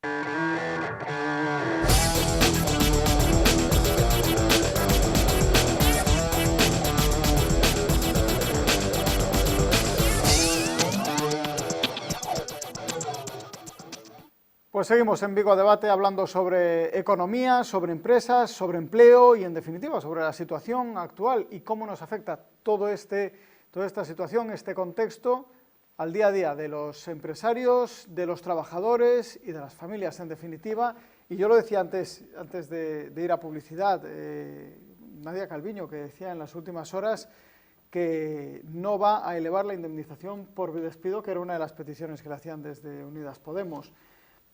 Pues seguimos en Vigo Debate hablando sobre economía, sobre empresas, sobre empleo y, en definitiva, sobre la situación actual y cómo nos afecta toda esta situación, este contexto, al día a día de los empresarios, de los trabajadores y de las familias, en definitiva. Y yo lo decía antes de ir a publicidad, Nadia Calviño, que decía en las últimas horas que no va a elevar la indemnización por despido, que era una de las peticiones que le hacían desde Unidas Podemos.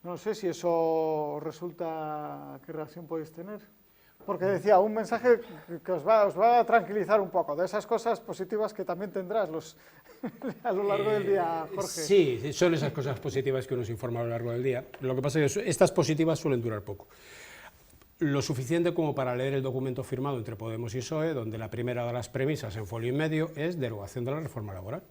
No sé si eso resulta... ¿Qué reacción podéis tener? Porque decía, un mensaje que os va a tranquilizar un poco, de esas cosas positivas que también tendrás a lo largo del día, Jorge. Sí, son esas cosas positivas que uno se informa a lo largo del día. Lo que pasa es que estas positivas suelen durar poco. Lo suficiente como para leer el documento firmado entre Podemos y PSOE, donde la primera de las premisas en folio y medio es derogación de la reforma laboral.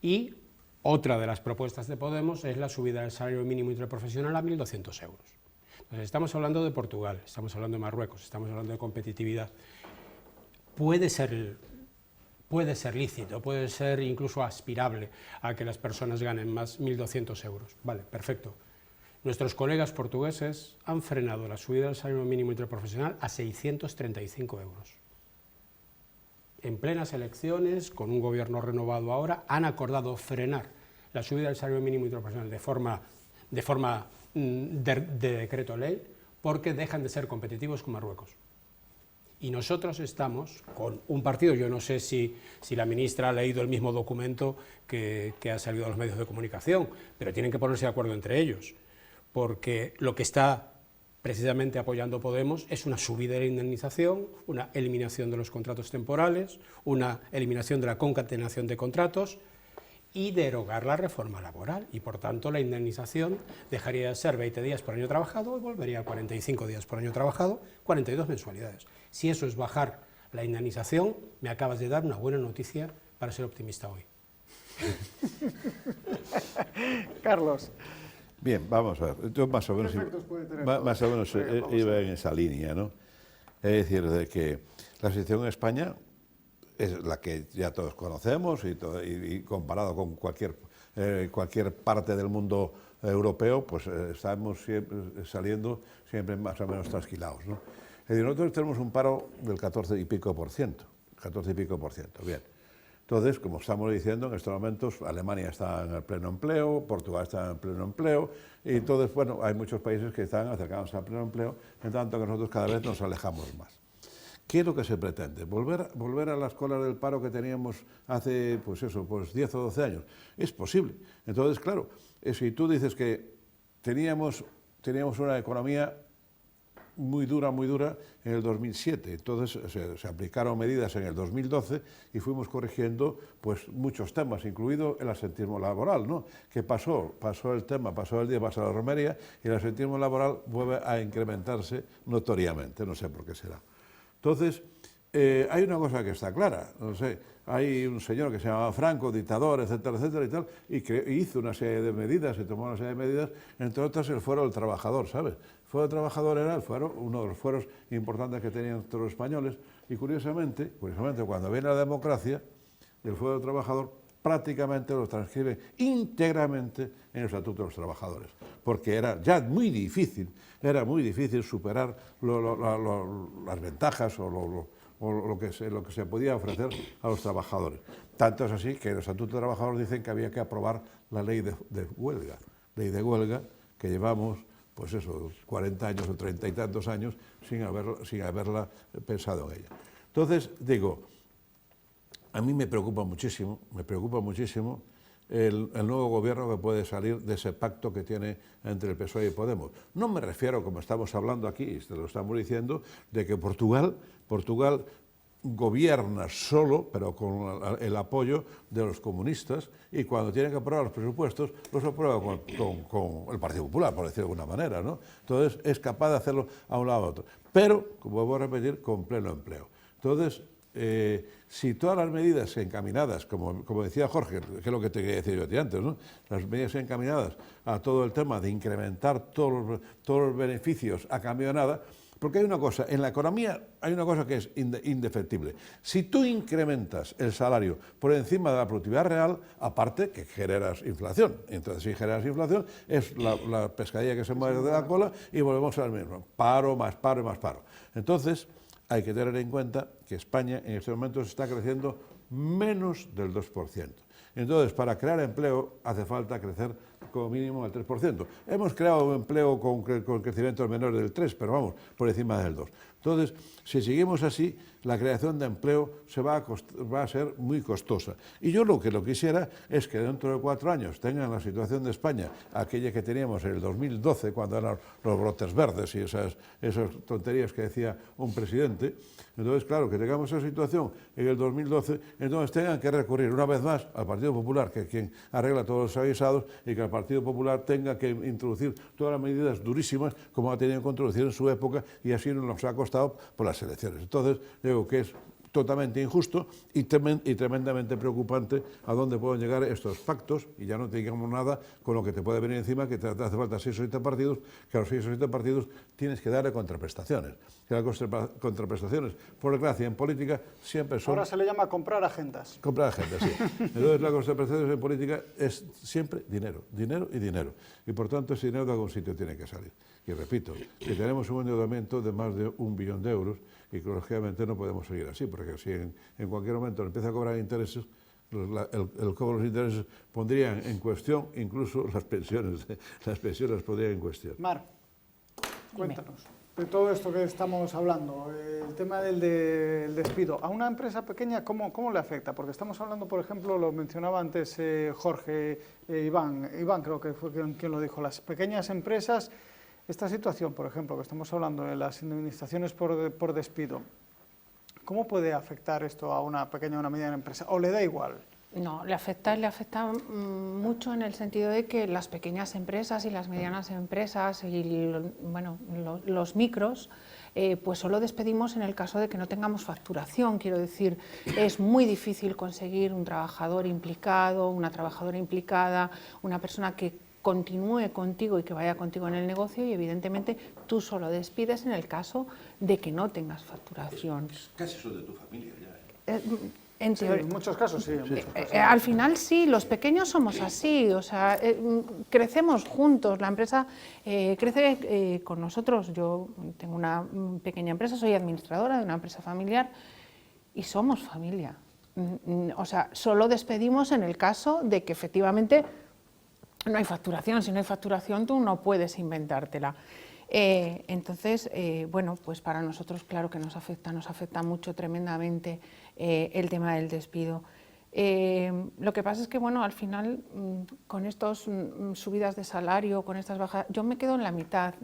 Y otra de las propuestas de Podemos es la subida del salario mínimo interprofesional a 1.200 euros. Entonces, estamos hablando de Portugal, estamos hablando de Marruecos, estamos hablando de competitividad. Puede ser lícito, puede ser incluso aspirable a que las personas ganen más 1.200 euros. Vale, perfecto. Nuestros colegas portugueses han frenado la subida del salario mínimo interprofesional a 635 euros. En plenas elecciones, con un gobierno renovado ahora, han acordado frenar la subida del salario mínimo interprofesional de forma de decreto ley, porque dejan de ser competitivos con Marruecos. Y nosotros estamos con un partido, yo no sé si la ministra ha leído el mismo documento que ha salido a los medios de comunicación, pero tienen que ponerse de acuerdo entre ellos, porque lo que está precisamente apoyando Podemos es una subida de la indemnización, una eliminación de los contratos temporales, una eliminación de la concatenación de contratos y derogar la reforma laboral. Y por tanto la indemnización dejaría de ser 20 días por año trabajado y volvería a 45 días por año trabajado, 42 mensualidades. Si eso es bajar la indemnización, me acabas de dar una buena noticia para ser optimista hoy. Carlos. Bien, vamos a ver. Yo más o menos iba en esa línea, ¿no? Es decir, de que la situación en España es la que ya todos conocemos y comparado con cualquier parte del mundo europeo, pues estamos saliendo siempre más o menos trasquilados, ¿no? Es decir, nosotros tenemos un paro del 14 y pico por ciento, bien. Entonces, como estamos diciendo, en estos momentos Alemania está en el pleno empleo, Portugal está en el pleno empleo, y entonces, bueno, hay muchos países que están acercándose al pleno empleo, en tanto que nosotros cada vez nos alejamos más. ¿Qué es lo que se pretende? ¿Volver a las colas del paro que teníamos hace, pues 10 o 12 años? Es posible. Entonces, claro, si tú dices que teníamos una economía muy dura en el 2007, entonces se aplicaron medidas en el 2012 y fuimos corrigiendo pues muchos temas, incluido el absentismo laboral, ¿no? ¿Qué pasó? Pasó el día, pasó la romería y el absentismo laboral vuelve a incrementarse notoriamente, no sé por qué será. Entonces, hay una cosa que está clara, no sé, hay un señor que se llamaba Franco, dictador, etcétera, etcétera y tal, y que hizo una serie de medidas, se tomó una serie de medidas, entre otras el fuero del trabajador, ¿sabes? El fuero del trabajador era uno de los fueros importantes que tenían todos los españoles, y curiosamente, cuando viene la democracia, el fuero del trabajador prácticamente lo transcribe íntegramente en el Estatuto de los Trabajadores, porque era ya muy difícil superar las ventajas o lo que se podía ofrecer a los trabajadores. Tanto es así que en el Estatuto de Trabajadores dicen que había que aprobar la ley de huelga, que llevamos, pues eso, 40 años o 30 y tantos años sin haberla pensado en ella. Entonces, digo, a mí me preocupa muchísimo el nuevo gobierno que puede salir de ese pacto que tiene entre el PSOE y Podemos. No me refiero, como estamos hablando aquí, te lo estamos diciendo, de que Portugal gobierna solo, pero con el apoyo de los comunistas, y cuando tienen que aprobar los presupuestos, los aprueba con el Partido Popular, por decirlo de alguna manera, ¿no? Entonces, es capaz de hacerlo a un lado a otro. Pero, como vuelvo a repetir, con pleno empleo. Entonces, si todas las medidas encaminadas, como decía Jorge, que es lo que te quería decir yo a ti antes, ¿no? Las medidas encaminadas a todo el tema de incrementar todos los beneficios a cambio de nada, porque hay una cosa, en la economía hay una cosa que es indefectible. Si tú incrementas el salario por encima de la productividad real, aparte que generas inflación. Entonces, si generas inflación, es la pescadilla que se muere de la cola y volvemos al mismo. Paro, más paro y más paro. Entonces, hay que tener en cuenta que España en este momento está creciendo menos del 2%. Entonces, para crear empleo hace falta crecer como mínimo al 3%. Hemos creado empleo con crecimientos menores del 3%, pero vamos, por encima del 2%. Entonces, si seguimos así, la creación de empleo va a ser muy costosa. Y yo lo que quisiera es que dentro de 4 años tengan la situación de España, aquella que teníamos en el 2012, cuando eran los brotes verdes y esas tonterías que decía un presidente. Entonces, claro, que tengamos esa situación en el 2012, entonces tengan que recurrir una vez más al Partido Popular, que es quien arregla todos los avisados, y que el Partido Popular tenga que introducir todas las medidas durísimas como ha tenido que introducir en su época, y así nos ha costado por las elecciones. Entonces, digo que es totalmente injusto y tremendamente preocupante a dónde pueden llegar estos pactos, y ya no te digamos nada con lo que te puede venir encima, que te hace falta 6 o 7 partidos, que a los 6 o 7 partidos tienes que darle contraprestaciones. Que las contraprestaciones, por desgracia, en política siempre son... Ahora se le llama comprar agendas. Comprar agendas, sí. Entonces, las contraprestaciones en política es siempre dinero, dinero y dinero. Y por tanto, ese dinero de algún sitio tiene que salir. Y repito, que tenemos un endeudamiento de más de 1 billón de euros y que lógicamente no podemos seguir así, porque si en cualquier momento empieza a cobrar intereses, el cobro de los intereses pondrían en cuestión incluso las pensiones. Las pensiones pondrían en cuestión. Mar, cuéntanos de todo esto que estamos hablando, el tema del despido. A una empresa pequeña, ¿cómo le afecta? Porque estamos hablando, por ejemplo, lo mencionaba antes Jorge, Iván creo que fue quien lo dijo, las pequeñas empresas. Esta situación, por ejemplo, que estamos hablando de las indemnizaciones por despido, ¿cómo puede afectar esto a una pequeña o una mediana empresa? ¿O le da igual? No, le afecta mucho en el sentido de que las pequeñas empresas y las medianas empresas y bueno, los micros, pues solo despedimos en el caso de que no tengamos facturación. Quiero decir, es muy difícil conseguir un trabajador implicado, una trabajadora implicada, una persona que continúe contigo y que vaya contigo en el negocio, y evidentemente tú solo despides en el caso de que no tengas facturación. Casi son de tu familia ya. En sí, en muchos casos sí. Al final sí, los pequeños somos así, o sea, crecemos juntos, la empresa crece con nosotros. Yo tengo una pequeña empresa, soy administradora de una empresa familiar y somos familia. O sea, solo despedimos en el caso de que efectivamente no hay facturación. Si no hay facturación, tú no puedes inventártela. Entonces, bueno, pues para nosotros claro que nos afecta mucho tremendamente el tema del despido. Lo que pasa es que, bueno, al final, con estas subidas de salario, con estas bajas, yo me quedo en la mitad.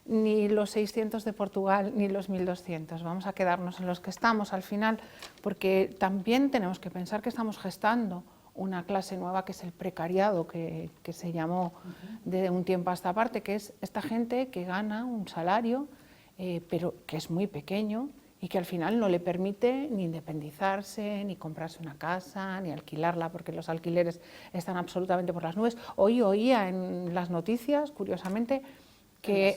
Ni los 600 de Portugal, ni los 1.200. Vamos a quedarnos en los que estamos al final, porque también tenemos que pensar que estamos gestando una clase nueva, que es el precariado, que se llamó de un tiempo a esta parte, que es esta gente que gana un salario, pero que es muy pequeño y que al final no le permite ni independizarse, ni comprarse una casa, ni alquilarla, porque los alquileres están absolutamente por las nubes. Hoy oía en las noticias, curiosamente, que,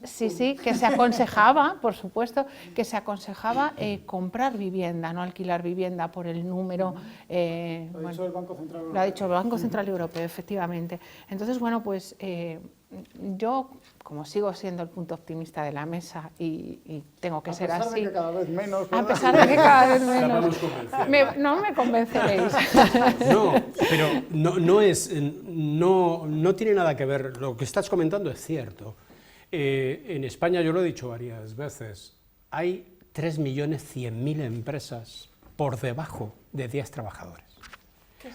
sí, que se aconsejaba, por supuesto, que se aconsejaba comprar vivienda, no alquilar vivienda por el número. Lo ha dicho el Banco Central Europeo. Lo ha dicho el Banco Central Europeo, efectivamente. Entonces, bueno, pues yo, como sigo siendo el punto optimista de la mesa y tengo que ser así. A pesar de que cada vez menos. A pesar de que cada vez menos. No me convenceréis. No, pero no tiene nada que ver. Lo que estás comentando es cierto. En España, yo lo he dicho varias veces, hay 3.100.000 empresas por debajo de 10 trabajadores.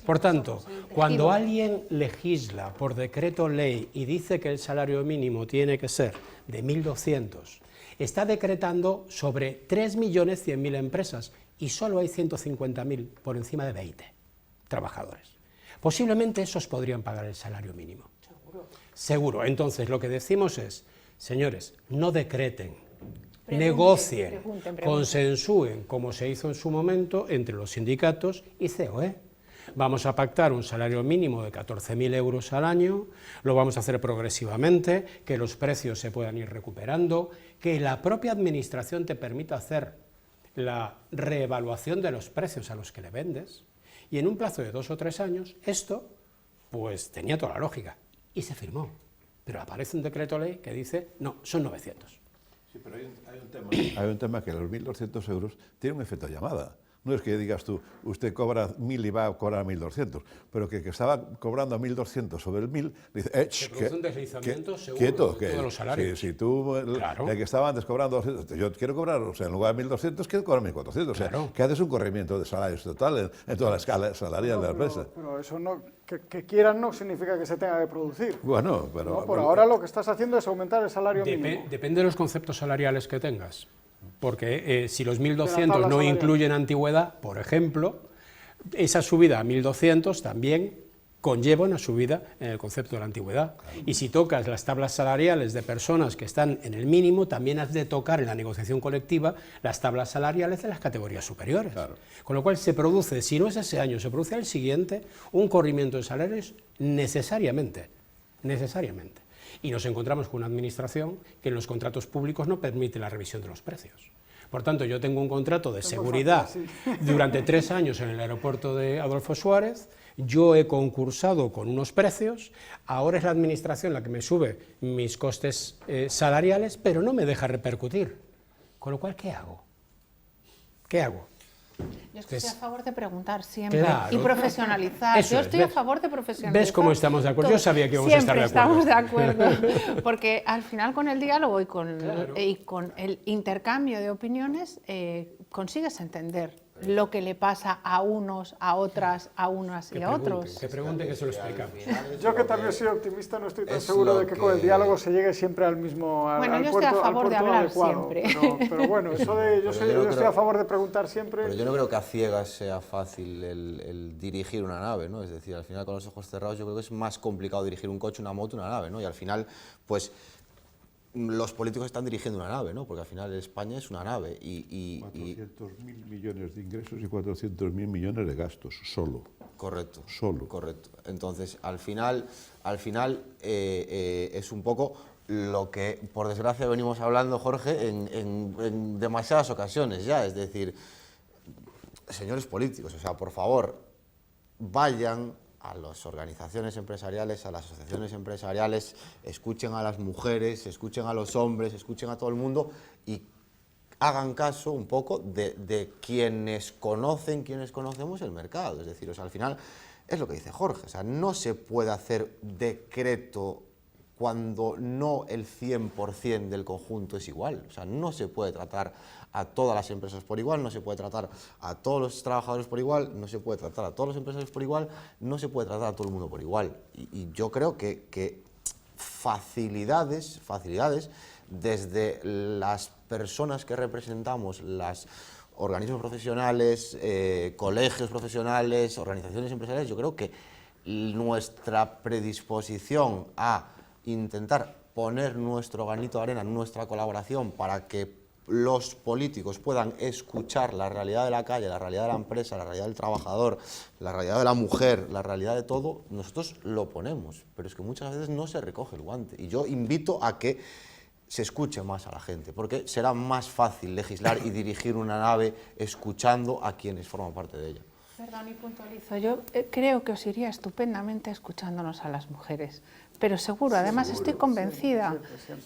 Por tanto, cuando alguien legisla por decreto ley y dice que el salario mínimo tiene que ser de 1.200, está decretando sobre 3.100.000 empresas y solo hay 150.000 por encima de 20 trabajadores. Posiblemente esos podrían pagar el salario mínimo. Seguro. Entonces, lo que decimos es, señores, no decreten negocien, consensúen, como se hizo en su momento entre los sindicatos y COE. Vamos a pactar un salario mínimo de 14.000 euros al año, lo vamos a hacer progresivamente, que los precios se puedan ir recuperando, que la propia administración te permita hacer la reevaluación de los precios a los que le vendes, y en un plazo de 2 o 3 años, esto pues tenía toda la lógica, y se firmó. Pero aparece un decreto ley que dice, no, son 900. Sí, pero hay un tema que los 1.200 euros tiene un efecto llamada. No es que digas tú, usted cobra 1.000 y va a cobrar 1.200, pero que estaba cobrando 1.200 sobre el 1.000, dice, se produce un deslizamiento seguro quieto, de todos los salarios. Si tú, claro, el que estaba antes cobrando 200, yo quiero cobrar, o sea, en lugar de 1.200, quiero cobrar 1.400. O sea, claro, que haces un corrimiento de salarios total en toda la escala salarial de la empresa. Pero eso no, que quieran no significa que se tenga que producir. Bueno, pero... ¿No? Por ahora lo que estás haciendo es aumentar el salario mínimo. Depende de los conceptos salariales que tengas. Porque si los 1.200 no incluyen antigüedad, por ejemplo, esa subida a 1.200 también conlleva una subida en el concepto de la antigüedad. Claro. Y si tocas las tablas salariales de personas que están en el mínimo, también has de tocar en la negociación colectiva las tablas salariales de las categorías superiores. Claro. Con lo cual se produce, si no es ese año, se produce el siguiente, un corrimiento de salarios necesariamente. Y nos encontramos con una administración que en los contratos públicos no permite la revisión de los precios. Por tanto, yo tengo un contrato de seguridad durante 3 años en el aeropuerto de Adolfo Suárez, yo he concursado con unos precios, ahora es la administración la que me sube mis costes salariales, pero no me deja repercutir. Con lo cual, ¿qué hago? ¿Qué hago? Yo estoy a favor de preguntar siempre, claro, y profesionalizar. Eso yo estoy a favor de profesionalizar. ¿Ves cómo estamos de acuerdo? Yo sabía que íbamos a estar de acuerdo. Siempre estamos de acuerdo, porque al final con el diálogo y con el intercambio de opiniones consigues entender lo que le pasa a unos, a otras, a unas y a otros. Que pregunten, que se lo explicamos. Yo que también soy optimista, no estoy tan seguro de que con el diálogo se llegue siempre al mismo bueno, al yo puerto, estoy a favor de hablar adecuado, siempre. Pero bueno, eso de yo estoy a favor de preguntar siempre. Pero yo no creo que a ciegas sea fácil el dirigir una nave, ¿no? Es decir, al final con los ojos cerrados yo creo que es más complicado dirigir un coche, una moto, una nave, ¿no? Y al final, pues los políticos están dirigiendo una nave, ¿no? Porque al final España es una nave 400.000 millones de ingresos y 400.000 millones de gastos, solo. Correcto. Solo. Correcto. Entonces, al final es un poco lo que, por desgracia, venimos hablando, Jorge, en demasiadas ocasiones ya. Es decir, señores políticos, o sea, por favor, vayan a las organizaciones empresariales, a las asociaciones empresariales, escuchen a las mujeres, escuchen a los hombres, escuchen a todo el mundo y hagan caso un poco de quienes conocemos el mercado. Es decir, o sea, al final es lo que dice Jorge, o sea, no se puede hacer decreto cuando no el 100% del conjunto es igual. O sea, no se puede tratar a todas las empresas por igual, no se puede tratar a todos los trabajadores por igual, no se puede tratar a todos los empresarios por igual, no se puede tratar a todo el mundo por igual. Y yo creo que facilidades desde las personas que representamos, los organismos profesionales, colegios profesionales, organizaciones empresariales, yo creo que nuestra predisposición a intentar poner nuestro granito de arena, nuestra colaboración para que los políticos puedan escuchar la realidad de la calle, la realidad de la empresa, la realidad del trabajador, la realidad de la mujer, la realidad de todo, nosotros lo ponemos, pero es que muchas veces no se recoge el guante. Y yo invito a que se escuche más a la gente, porque será más fácil legislar y dirigir una nave escuchando a quienes forman parte de ella. Perdón, y puntualizo. Yo creo que os iría estupendamente escuchándonos a las mujeres. Pero seguro, además estoy convencida,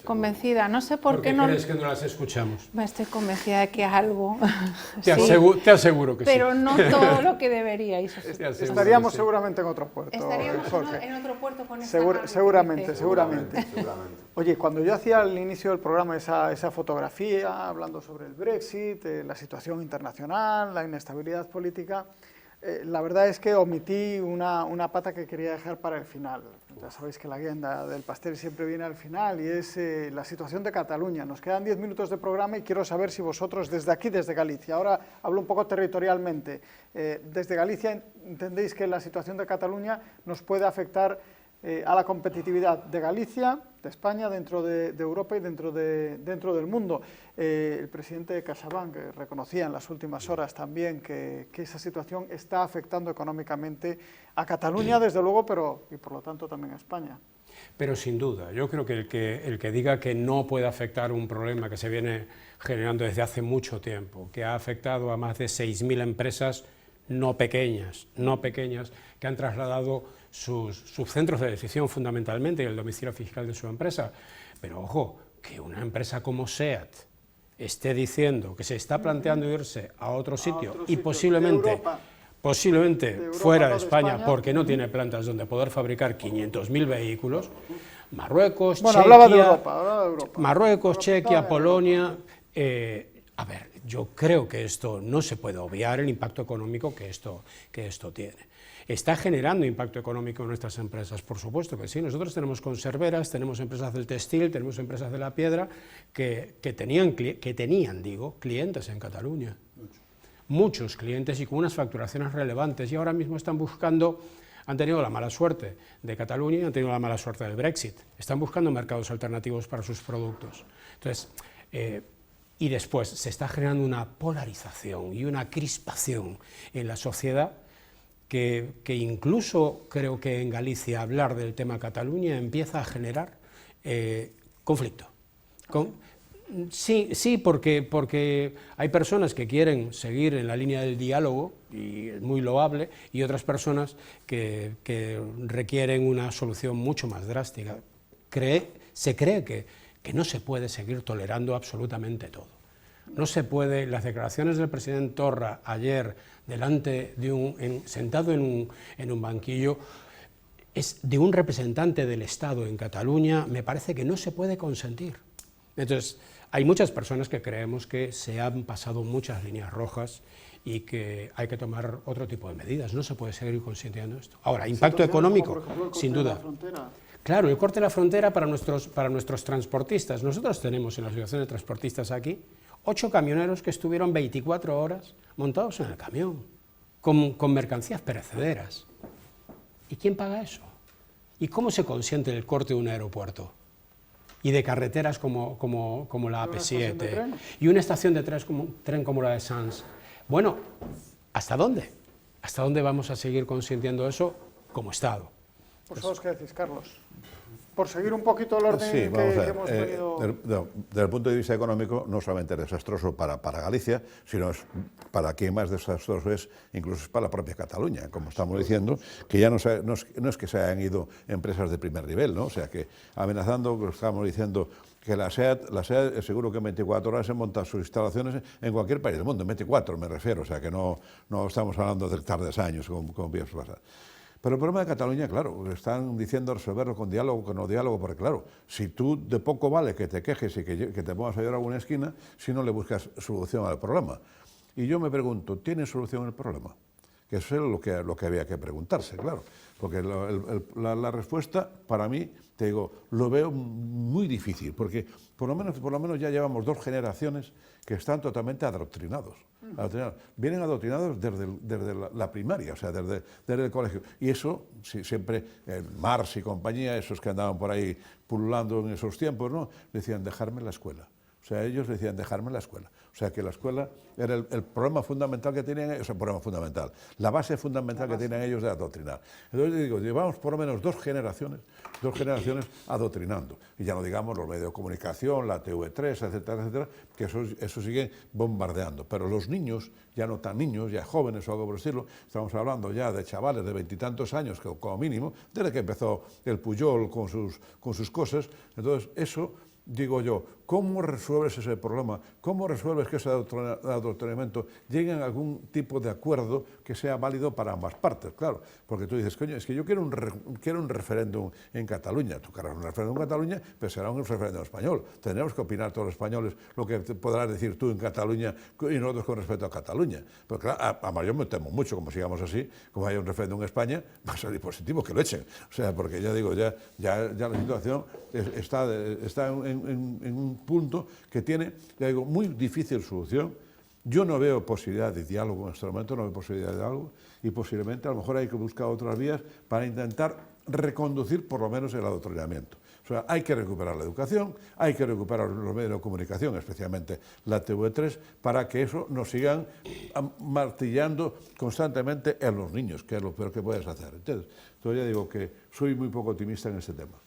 convencida, no sé por qué no... ¿Crees que no las escuchamos? Estoy convencida de que algo... Te aseguro que pero sí. no todo lo que deberíais. Estaríamos seguramente en otro puerto. Estaríamos Jorge. en otro puerto con esta seguramente. Oye, cuando yo hacía al inicio del programa esa fotografía, hablando sobre el Brexit, la situación internacional, la inestabilidad política, la verdad es que omití una pata que quería dejar para el final. Ya sabéis que la guinda del pastel siempre viene al final y es la situación de Cataluña. Nos quedan 10 minutos de programa y quiero saber si vosotros desde aquí, desde Galicia, ahora hablo un poco territorialmente, desde Galicia entendéis que la situación de Cataluña nos puede afectar a la competitividad de Galicia, de España, dentro de Europa y dentro del mundo. El presidente de CaixaBank reconocía en las últimas horas también que esa situación está afectando económicamente a Cataluña, desde luego, y por lo tanto también a España. Pero sin duda, yo creo que el que diga que no puede afectar un problema que se viene generando desde hace mucho tiempo, que ha afectado a más de 6.000 empresas no pequeñas, que han trasladado sus centros de decisión fundamentalmente y el domicilio fiscal de su empresa. Pero ojo, que una empresa como SEAT esté diciendo que se está planteando irse a otro sitio y posiblemente fuera de España, porque no tiene plantas donde poder fabricar 500.000 vehículos, Marruecos, Chequia, Polonia. A ver, yo creo que esto no se puede obviar, el impacto económico que esto tiene. ¿Está generando impacto económico en nuestras empresas? Por supuesto que sí. Nosotros tenemos conserveras, tenemos empresas del textil, tenemos empresas de la piedra que tenían clientes en Cataluña. Muchos clientes y con unas facturaciones relevantes, y ahora mismo han tenido la mala suerte de Cataluña y han tenido la mala suerte del Brexit. Están buscando mercados alternativos para sus productos. Entonces, y después se está generando una polarización y una crispación en la sociedad que incluso creo que en Galicia hablar del tema Cataluña empieza a generar conflicto. Sí, porque hay personas que quieren seguir en la línea del diálogo, y es muy loable, y otras personas que requieren una solución mucho más drástica. Se cree que no se puede seguir tolerando absolutamente todo. No se puede. Las declaraciones del presidente Torra ayer, sentado en un banquillo, es de un representante del Estado en Cataluña, me parece que no se puede consentir. Entonces, hay muchas personas que creemos que se han pasado muchas líneas rojas y que hay que tomar otro tipo de medidas. No se puede seguir consintiendo esto. Ahora, impacto económico, sin duda. Claro, el corte de la frontera para nuestros transportistas. Nosotros tenemos en la Asociación de Transportistas aquí 8 camioneros que estuvieron 24 horas montados en el camión, con mercancías perecederas. ¿Y quién paga eso? ¿Y cómo se consiente el corte de un aeropuerto? Y de carreteras como la AP7, y una estación de tren como la de Sants. Bueno, ¿hasta dónde? ¿Hasta dónde vamos a seguir consintiendo eso como Estado? ¿Vosotros qué decís, Carlos? Por seguir un poquito el orden que hemos venido... Desde el punto de vista económico, no solamente es desastroso para Galicia, sino para quien más desastroso es, incluso para la propia Cataluña, como estamos diciendo, que ya no es que se hayan ido empresas de primer nivel, ¿no? O sea, que amenazando, que estamos diciendo, que la SEAT seguro que en 24 horas se monta sus instalaciones en cualquier país del mundo, en 24 me refiero, o sea, que no estamos hablando de tardes años, como pienso pasar. Pero el problema de Cataluña, claro, están diciendo resolverlo con diálogo, con no diálogo, porque claro, si tú de poco vale que te quejes y que te pongas a llorar a alguna esquina, si no le buscas solución al problema. Y yo me pregunto, ¿tiene solución el problema? Que eso es lo que había que preguntarse, claro. Porque la respuesta, para mí, te digo, lo veo muy difícil, porque por lo menos ya llevamos 2 generaciones que están totalmente adoctrinados. Vienen adoctrinados desde la primaria, o sea, desde el colegio. Y eso, siempre, Marx y compañía, esos que andaban por ahí pululando en esos tiempos, ¿no?, decían, dejarme la escuela. O sea, ellos decían, dejarme la escuela. O sea, que la escuela era el problema fundamental que tenían ellos, el problema fundamental, la base fundamental que tenían ellos de adoctrinar. Entonces, digo, llevamos por lo menos 2 generaciones adoctrinando. Y ya no digamos los medios de comunicación, la TV3, etcétera, etcétera, que eso siguen bombardeando. Pero los niños, ya no tan niños, ya jóvenes o algo por el estilo, estamos hablando ya de chavales de 20 y tantos años, como mínimo, desde que empezó el Pujol con sus cosas. Entonces, eso... Digo yo, ¿cómo resuelves ese problema? ¿Cómo resuelves que ese adoctrinamiento llegue a algún tipo de acuerdo que sea válido para ambas partes? Claro, porque tú dices, coño, es que yo quiero un referéndum en Cataluña. Tú querrás un referéndum en Cataluña, pero será un referéndum español. Tendremos que opinar todos los españoles lo que podrás decir tú en Cataluña y nosotros con respecto a Cataluña. Pero claro, además yo me temo mucho, como sigamos así, como haya un referéndum en España, va a ser positivo que lo echen. O sea, porque ya digo, ya la situación está en un punto que tiene, ya digo, muy difícil solución. Yo no veo posibilidad de diálogo en este momento, no veo posibilidad de diálogo, y posiblemente a lo mejor hay que buscar otras vías para intentar reconducir por lo menos el adoctrinamiento. O sea, hay que recuperar la educación, hay que recuperar los medios de comunicación, especialmente la TV3, para que eso nos sigan martillando constantemente en los niños, que es lo peor que puedes hacer. Entonces, todavía digo que soy muy poco optimista en ese tema.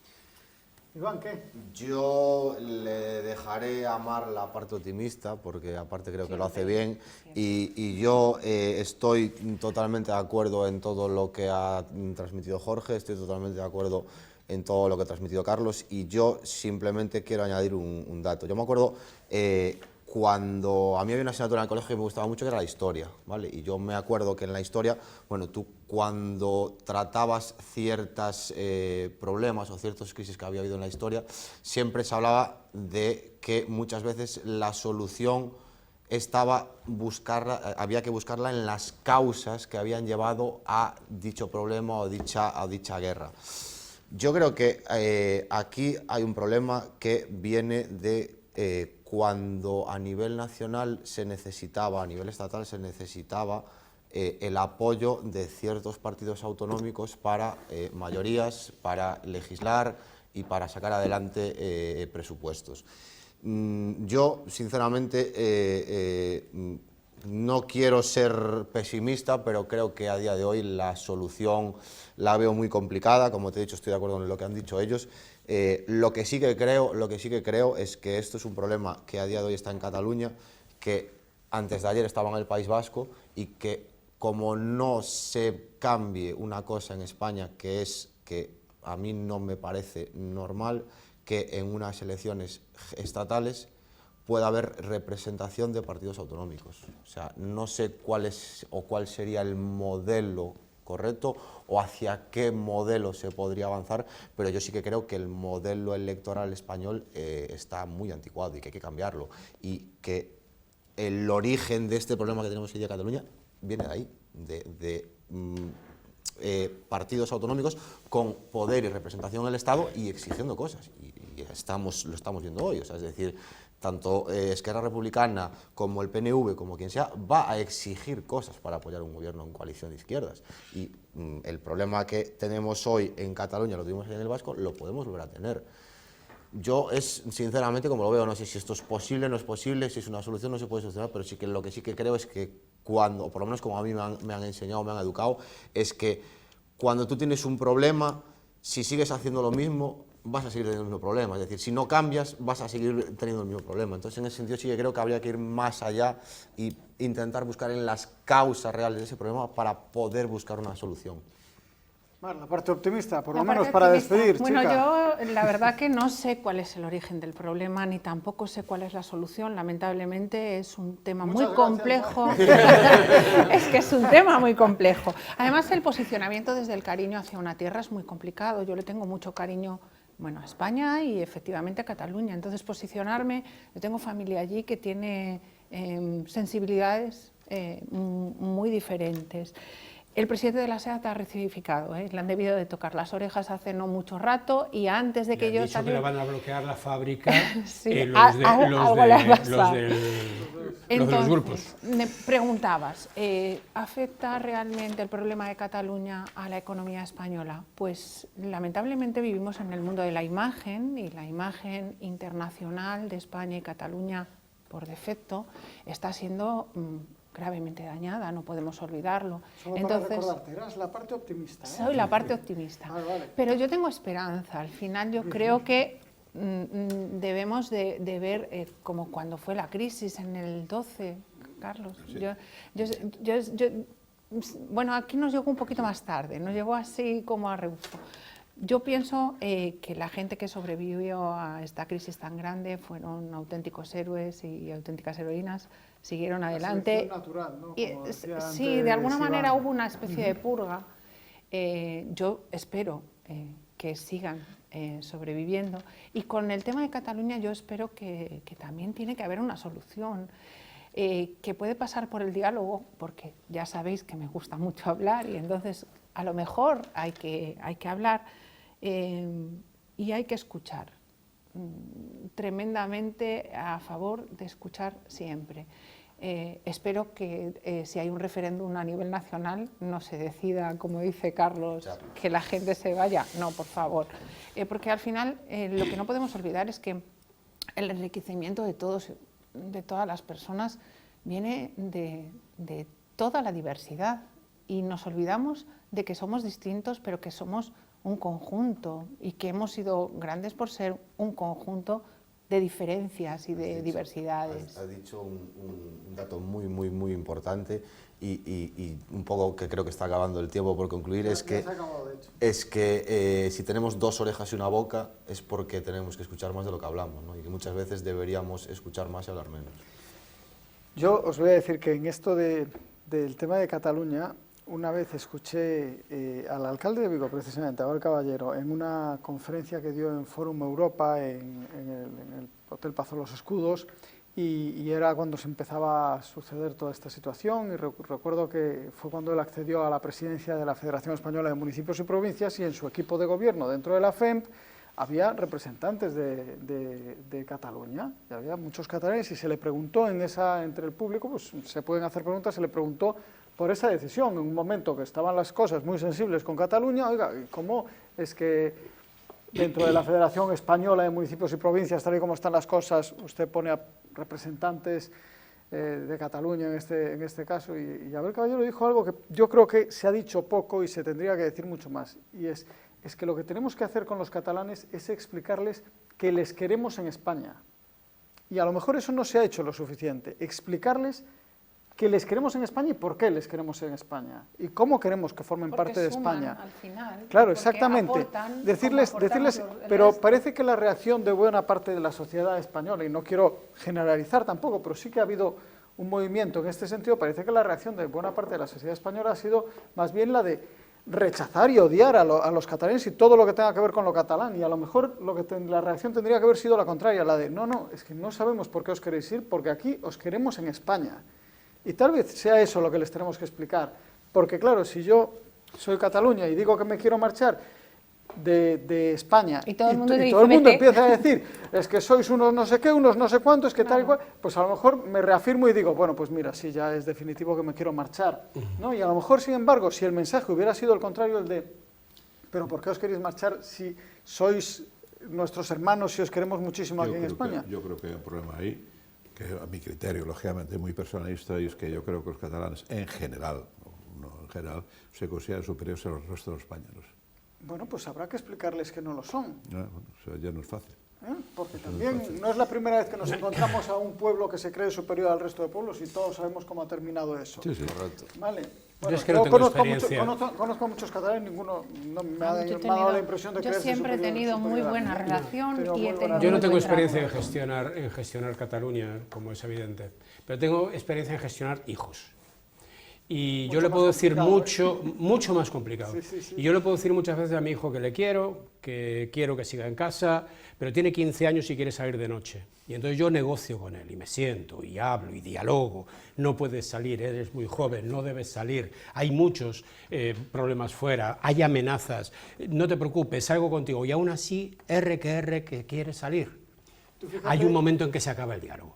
Iván, ¿qué? Yo le dejaré a Mar la parte optimista, porque aparte creo que lo hace bien, y yo estoy totalmente de acuerdo en todo lo que ha transmitido Jorge, estoy totalmente de acuerdo en todo lo que ha transmitido Carlos, y yo simplemente quiero añadir un dato. Yo me acuerdo cuando a mí había una asignatura en el colegio que me gustaba mucho, que era la historia, ¿vale? Y yo me acuerdo que en la historia, bueno, tú cuando tratabas ciertos problemas o ciertas crisis que había habido en la historia, siempre se hablaba de que muchas veces la solución había que buscarla en las causas que habían llevado a dicho problema o a dicha guerra. Yo creo que aquí hay un problema que viene de cuando a nivel nacional se necesitaba, a nivel estatal se necesitaba el apoyo de ciertos partidos autonómicos para mayorías, para legislar y para sacar adelante presupuestos. Yo, sinceramente, no quiero ser pesimista, pero creo que a día de hoy la solución la veo muy complicada. Como te he dicho, estoy de acuerdo en lo que han dicho ellos. Lo que sí que creo es que esto es un problema que a día de hoy está en Cataluña, que antes de ayer estaba en el País Vasco, y que como no se cambie una cosa en España, que es que a mí no me parece normal que en unas elecciones estatales pueda haber representación de partidos autonómicos. O sea, no sé cuál sería el modelo correcto o hacia qué modelo se podría avanzar, pero yo sí que creo que el modelo electoral español está muy anticuado y que hay que cambiarlo, y que el origen de este problema que tenemos hoy día en Cataluña viene de ahí, de partidos autonómicos con poder y representación en el Estado y exigiendo cosas, y lo estamos viendo hoy. O sea, es decir, tanto Esquerra Republicana como el PNV, como quien sea, va a exigir cosas para apoyar un gobierno en coalición de izquierdas. Y el problema que tenemos hoy en Cataluña, lo tuvimos en el Vasco, lo podemos volver a tener. Yo sinceramente, como lo veo, no sé si esto es posible, no es posible, si es una solución, no se puede solucionar, pero lo que sí que creo es que cuando, por lo menos como a mí me han enseñado, me han educado, es que cuando tú tienes un problema, si sigues haciendo lo mismo, vas a seguir teniendo el mismo problema. Es decir, si no cambias, vas a seguir teniendo el mismo problema. Entonces, en ese sentido, sí que creo que habría que ir más allá e intentar buscar en las causas reales de ese problema para poder buscar una solución. Mar, la parte optimista, por lo menos para despedir, bueno, chica. yo la verdad que no sé cuál es el origen del problema, ni tampoco sé cuál es la solución. Lamentablemente es un tema muy complejo. Es que es un tema muy complejo. Además, el posicionamiento desde el cariño hacia una tierra es muy complicado. Yo le tengo mucho cariño, bueno, a España y efectivamente a Cataluña. Entonces, posicionarme, yo tengo familia allí que tiene sensibilidades muy diferentes. El presidente de la SEAT ha recidificado, le han debido de tocar las orejas hace no mucho rato, y antes de que yo saliera... que le van a bloquear la fábrica sí, los de los grupos. Me preguntabas, ¿afecta realmente el problema de Cataluña a la economía española? Pues lamentablemente vivimos en el mundo de la imagen, y la imagen internacional de España y Cataluña, por defecto, está siendo gravemente dañada, no podemos olvidarlo. Solo para recordarte, eras la parte optimista, ¿eh? Soy la parte optimista, vale. Pero yo tengo esperanza. Al final yo creo que debemos de ver como cuando fue la crisis en el 12, Carlos. Sí. Bueno, aquí nos llegó un poquito más tarde, nos llegó así como a rebufo. Yo pienso que la gente que sobrevivió a esta crisis tan grande fueron auténticos héroes y auténticas heroínas, siguieron adelante. La natural, ¿no? Sí, de alguna manera hubo una especie de purga. Yo espero que sigan sobreviviendo. Y con el tema de Cataluña yo espero que también tiene que haber una solución. Que puede pasar por el diálogo, porque ya sabéis que me gusta mucho hablar, y entonces a lo mejor hay que hablar y hay que escuchar. Tremendamente a favor de escuchar siempre. espero que si hay un referéndum a nivel nacional no se decida, como dice Carlos, que la gente se vaya. No, por favor. Porque al final lo que no podemos olvidar es que el enriquecimiento de todas las personas viene de toda la diversidad y nos olvidamos de que somos distintos, pero que somos un conjunto y que hemos sido grandes por ser un conjunto de diferencias y de diversidades. Has dicho un dato muy importante y un poco que creo que está acabando el tiempo por concluir, es que si tenemos dos orejas y una boca es porque tenemos que escuchar más de lo que hablamos, ¿no? Y que muchas veces deberíamos escuchar más y hablar menos. Yo os voy a decir que en esto del tema de Cataluña, una vez escuché al alcalde de Vigo, precisamente, Abel Caballero, en una conferencia que dio en Fórum Europa, en el Hotel Pazo de los Escudos, y era cuando se empezaba a suceder toda esta situación, y recuerdo que fue cuando él accedió a la presidencia de la Federación Española de Municipios y Provincias, y en su equipo de gobierno dentro de la FEMP había representantes de Cataluña, y había muchos catalanes, y se le preguntó entre el público, pues se pueden hacer preguntas, se le preguntó por esa decisión, en un momento que estaban las cosas muy sensibles con Cataluña. Oiga, ¿cómo es que dentro de la Federación Española de Municipios y Provincias, tal y como están las cosas, usted pone a representantes de Cataluña en este caso? Y Abel Caballero dijo algo que yo creo que se ha dicho poco y se tendría que decir mucho más, y es que lo que tenemos que hacer con los catalanes es explicarles que les queremos en España. Y a lo mejor eso no se ha hecho lo suficiente, explicarles que les queremos en España y por qué les queremos en España y cómo queremos que formen parte de España. Al final, claro, exactamente. Decirles, pero parece que la reacción de buena parte de la sociedad española, y no quiero generalizar tampoco, pero sí que ha habido un movimiento en este sentido, parece que la reacción de buena parte de la sociedad española ha sido más bien la de rechazar y odiar a los catalanes y todo lo que tenga que ver con lo catalán, y a lo mejor la reacción tendría que haber sido la contraria, la de no, es que no sabemos por qué os queréis ir, porque aquí os queremos en España. Y tal vez sea eso lo que les tenemos que explicar, porque claro, si yo soy Cataluña y digo que me quiero marchar de España y todo el mundo, empieza a decir, es que sois unos no sé qué, unos no sé cuántos, que tal y cual, pues a lo mejor me reafirmo y digo, bueno, pues mira, sí, ya es definitivo que me quiero marchar, ¿no? Y a lo mejor, sin embargo, si el mensaje hubiera sido el contrario, el de, pero ¿por qué os queréis marchar si sois nuestros hermanos, si os queremos muchísimo aquí en España? Yo creo que hay un problema ahí, que a mi criterio, lógicamente, muy personalista, y es que yo creo que los catalanes, en general, se consideran superiores a los restos de los españoles. Bueno, pues habrá que explicarles que no lo son. Bueno, o sea, ya no es fácil. Porque también no es la primera vez que nos encontramos a un pueblo que se cree superior al resto de pueblos, y todos sabemos cómo ha terminado eso. Sí, correcto. Vale. Bueno, yo es que no tengo experiencia. Conozco a muchos catalanes, ninguno me ha dado la impresión de que yo siempre he tenido muy buena relación y he tenido yo no tengo experiencia en gestionar Cataluña, como es evidente, pero tengo experiencia en gestionar hijos. Y mucho yo le puedo decir mucho más complicado. Sí. Y yo le puedo decir muchas veces a mi hijo que quiero que siga en casa, pero tiene 15 años y quiere salir de noche. Y entonces yo negocio con él y me siento y hablo y dialogo. No puedes salir, eres muy joven, no debes salir. Hay muchos problemas fuera, hay amenazas. No te preocupes, salgo contigo. Y aún así, que quiere salir. Hay un momento en que se acaba el diálogo.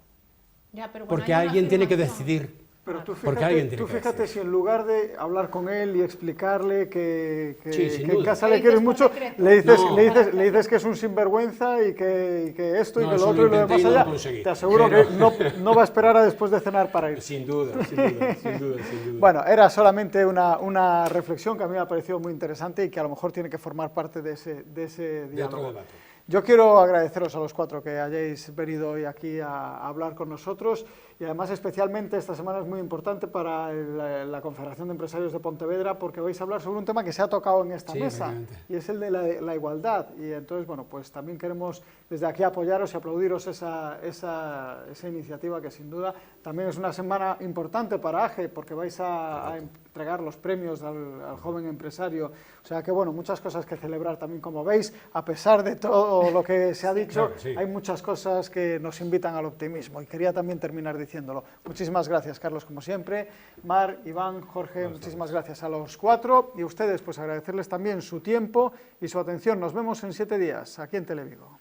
Porque alguien tiene que decidir. Pero tú fíjate si en lugar de hablar con él y explicarle que en casa le quieres mucho, le dices que es un sinvergüenza y que esto y que lo otro y lo demás allá, te aseguro que no va a esperar a después de cenar para ir. Sin duda. Bueno, era solamente una reflexión que a mí me ha parecido muy interesante y que a lo mejor tiene que formar parte de ese diálogo. Yo quiero agradeceros a los cuatro que hayáis venido hoy aquí a hablar con nosotros, y además especialmente esta semana es muy importante para la Confederación de Empresarios de Pontevedra, porque vais a hablar sobre un tema que se ha tocado en esta mesa, y es el de la igualdad. Y entonces, bueno, pues también queremos desde aquí apoyaros y aplaudiros esa iniciativa, que sin duda también es una semana importante para AGE, porque vais a entregar los premios al joven empresario. O sea que, bueno, muchas cosas que celebrar también, como veis, a pesar de todo lo que se ha dicho, hay muchas cosas que nos invitan al optimismo, y quería también terminar diciéndolo. Muchísimas gracias, Carlos, como siempre. Mar, Iván, Jorge, muchísimas gracias a los cuatro, y a ustedes, pues agradecerles también su tiempo y su atención. Nos vemos en 7 días, aquí en Televigo.